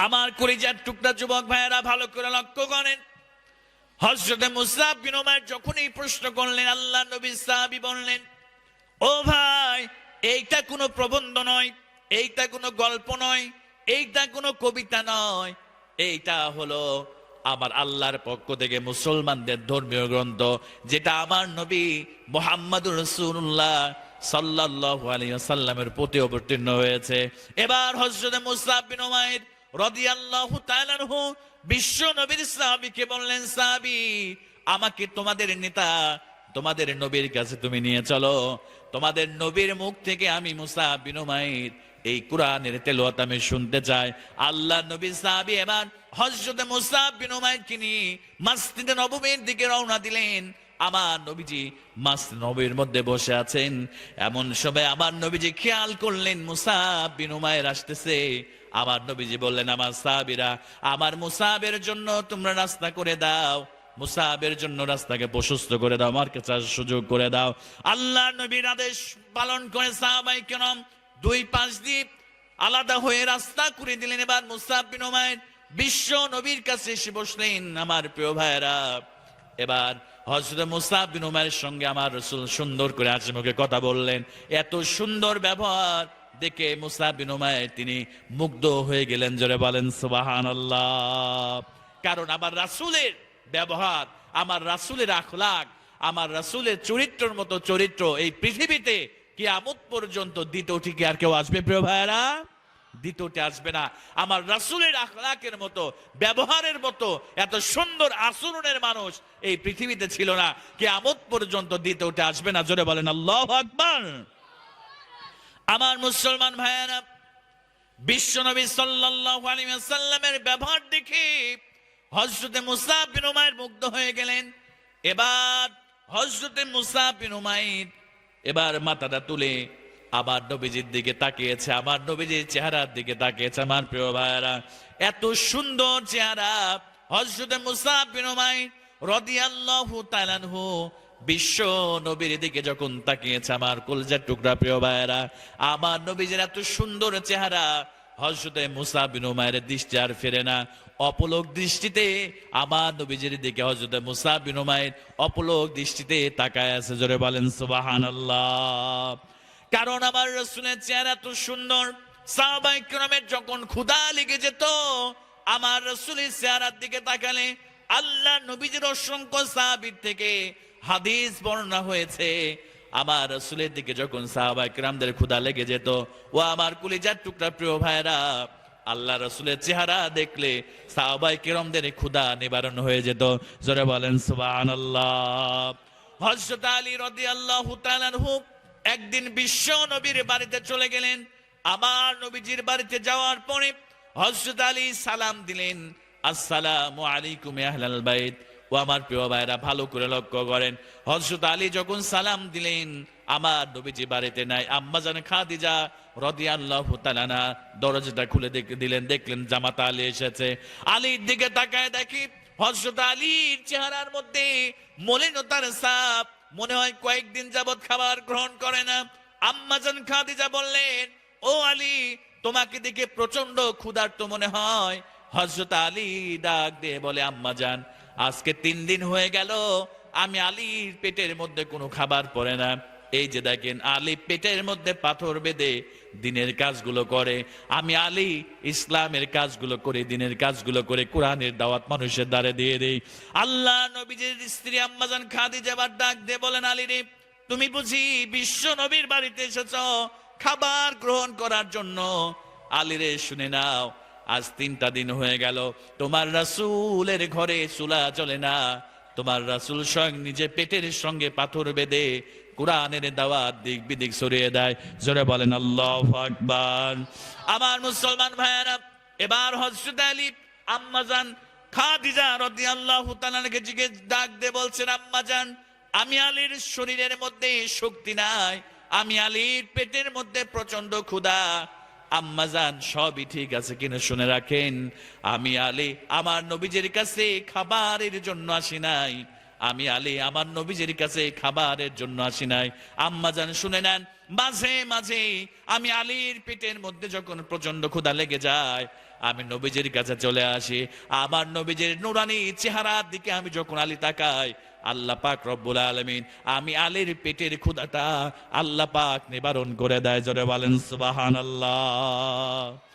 আমার কলিজার টুকরা যুবক ভাইয়েরা ভালো করে লক্ষ্য করেন, হযরত মুসআব বিন উমাইর যখন এই প্রশ্ন করলেন, আল্লাহ নবী সাহাবী বললেন, ও ভাই, এইটা কোনো প্রবন্ধ নয়, এইটা কোনো গল্প নয়, এইটা কোনো কবিতা নয়, এইটা হলো আমার আল্লাহর পক্ষ থেকে মুসলমানদের ধর্মীয় গ্রন্থ, যেটা আমার নবী মুহাম্মদুর রাসূলুল্লাহ সাল্লাল্লাহু আলাইহি ওয়াসাল্লামের প্রতি অবতীর্ণ হয়েছে। এবার হযরত মুসআব বিন উমাইর রাদিয়াল্লাহু তাআলা আনহু বিশ্ব নবীর সাহাবীকে বললেন, সাহাবী, আমাকে তোমাদের নেতা, তোমাদের নবীর কাছে তুমি নিয়ে চলো। তোমাদের নবীর মুখ থেকে আমি মুসআব বিন উমাইর এই কোরআনের তেলাওয়াত আমি শুনতে চাই। আল্লাহ নবী সাহাবী এবার হযরত মুসআব বিন উমাইরকে নিয়ে মসজিদে নববীর দিকে রওনা দিলেন। আমার নবীজি মসজিদ নববীর মধ্যে বসে আছেন। এমন সময় আমার নবীজি খেয়াল করলেন মুসআব বিন উমাইর আসতেছে। আমার নবীজি বললেন, আমার সাহাবীরা, আমার মুসআবের জন্য তোমরা রাস্তা করে দাও, মুসআবের জন্য রাস্তাকে প্রশস্ত করে দাও, আমার কাছে সুযোগ করে দাও। আল্লাহ নবীর আদেশ পালন করে সাহাবায়ে কেরাম দুই পাশ দিয়ে আলাদা হয়ে রাস্তা করে দিলেন। এবার মুসআব বিন উমাইর বিশ্ব নবীর কাছে এসে বসলেন। আমার প্রিয় ভাইয়েরা, এবার হযরত মুসআব বিন উমাইরের সঙ্গে আমার রাসূল সুন্দর করে হাসি মুখে কথা বললেন। এত সুন্দর ব্যবহার দেখে মুসআব বিন উমাইর তিনি মুগ্ধ হয়ে গেলেন। জোরে বলেন সুবহানাল্লাহ। কারণ আমার রাসূলের ব্যবহার, আমার রাসূলের আখলাক, আমার রাসূলের চরিত্রের মতো চরিত্র এই পৃথিবীতে কিয়ামত পর্যন্ত দ্বিতীয়টি কি আর কেউ আসবে প্রিয় ভাইয়েরা? দ্বিতীয়টি আসবে না। আমার রাসূলের আখলাকের মতো, ব্যবহারের মতো, এত সুন্দর আচরণের মানুষ এই পৃথিবীতে ছিল না, কিয়ামত পর্যন্ত দ্বিতীয়টি আসবে না। জোরে বলেন আল্লাহু আকবার। আমার মুসলমান ভাইয়েরা, বিশ্ব নবী সাল্লাল্লাহু আলাইহি ওয়াসাল্লামের ব্যবহার দেখে হযরত মুসআব বিন উমাইর মুগ্ধ হয়ে গেলেন। এবার হযরত মুসআব বিন উমাইর এবার মাথাটা তুলে আমার নবীজির দিকে তাকিয়েছে, আমার নবীজির চেহারার দিকে তাকিয়েছে। আমার প্রিয় ভাইয়েরা, এত সুন্দর চেহারা হযরত মুসআব বিন উমাইর রাদিয়াল্লাহু তাআলা আনহু বিশ্ব নবীর দিকে যখন তাকিয়েছে, আমার কলিজার টুকরা প্রিয় ভাইয়েরা, আমার নবীজির এত সুন্দর চেহারা হযরত মুসআব বিন উমাইরের দৃষ্টি আর ফেরে না। অপলক দৃষ্টিতে আমার নবীজির দিকে হযরত মুসআব বিন উমাইর অপলক দৃষ্টিতে তাকায় আছে। জোরে বলেন সুবহানাল্লাহ। কারণ আমার রাসূলের চেহারা এত সুন্দর, সাহাবায়ে কেরামের যখন ক্ষুধা লেগে যেত, আমার রাসূলের চেহারার দিকে তাকালে আল্লাহ নবীজির অসংখ্য সাহাবীর থেকে হাদিস বর্ণনা হয়েছে, আমার রাসূলের দিকে যখন সাহাবায়ে কেরামদের ক্ষুধা লেগে যেত, ও আমার কলিজার টুকরা প্রিয় ভাইরা, আল্লাহ রাসূলের চেহারা দেখলে সাহাবায়ে কেরামদের ক্ষুধা নিবারণ হয়ে যেত। জোরে বলেন সুবহানাল্লাহ। হযরত আলী রাদিয়াল্লাহু তাআলা আনহু একদিন বিশ্ব নবীর বাড়িতে চলে গেলেন। আমার নবীজির বাড়িতে যাওয়ার পরে হযরত আলী সালাম দিলেন, আসসালামু আলাইকুম ইয়া আহলাল বাইত। ও আমার প্রিয় ভাইরা, ভালো করে লক্ষ্য করেন, হযরত আলী যখন সালাম দিলেন, আমার নবীজি বাড়িতে নাই। আম্মা জান খাদিজা রাদিয়াল্লাহু তাআলা আনহা দরজাটা খুলে দিলেন, দেখলেন জামাতা আলী এসেছে। আলীর দিকে তাকায় দেখি হযরত আলীর চেহারার মধ্যে মলিনতার ছাপ, মনে হয় কয়েকদিন যাবত খাবার গ্রহণ করে না। আম্মা জান খাদিজা বললেন, ও আলী, তোমাকে দেখে প্রচন্ড ক্ষুধার্ত মনে হয়। হযরত আলী ডাক দিয়ে বলে, আম্মা জান, আজকে 3 দিন হয়ে গেল আমি আলীর পেটের মধ্যে কোনো খাবার পড়ে না। এই যে দেখেন, আলী পেটের মধ্যে পাথর বেঁধে দিনের কাজগুলো করে, আমি আলী ইসলামের কাজগুলো করে, দিনের কাজগুলো করে, কোরআনের দাওয়াত মানুষের দ্বারে দিয়ে দেই। আল্লাহ নবীজির স্ত্রী আম্মা জান খাদিজা আবার ডাক দিয়ে বলেন, আলী রে, তুমি বুঝি বিশ্ব নবীর বাড়িতে এসেছো খাবার গ্রহণ করার জন্য? আলী রে, শুনে নাও, আজ 3টা দিন হয়ে গেল তোমার রাসূলের ঘরে চুলা জ্বলে না। তোমার রাসূল স্বয়ং নিজে পেটের সঙ্গে পাথর বেঁধে কোরআনের দাওয়াত দিক বিদিক ছড়িয়ে দেয়। জোরে বলেন আল্লাহু আকবার। আমার মুসলমান ভাইয়েরা, এবার হযরত আলী আম্মা জান খাদিজা রাদিয়াল্লাহু তাআলা আনহাকে জিজ্ঞেস ডাক দিয়ে বলছেন, আম্মা জান, আমি আলীর শরীরের মধ্যে শক্তি নাই, আমি আলীর পেটের মধ্যে প্রচন্ড ক্ষুধা। আম্মা জান, সবই ঠিক আছে, কিন্তু শুনে রাখেন, আমি আলী আমার নবীজির কাছে খাবারের জন্য আসি নাই, আমি আলী আমার নবীজির কাছে খাবারের জন্য আসি নাই। আম্মা জান শুনে নেন, মাঝে মাঝে আমি আলীর পেটের মধ্যে যখন প্রচন্ড ক্ষুধা লেগে যায়, আমি নবীজির কাছে চলে আসি। আমার নবীজির নুরানি চেহারার দিকে আমি যখন আলী তাকাই, আল্লাহ পাক রব্বুল আলামিন আমি আলীর পেটের ক্ষুধাটা আল্লাহ পাক নিবারণ করে দেয়। জোরে বলেন সুবহানাল্লাহ।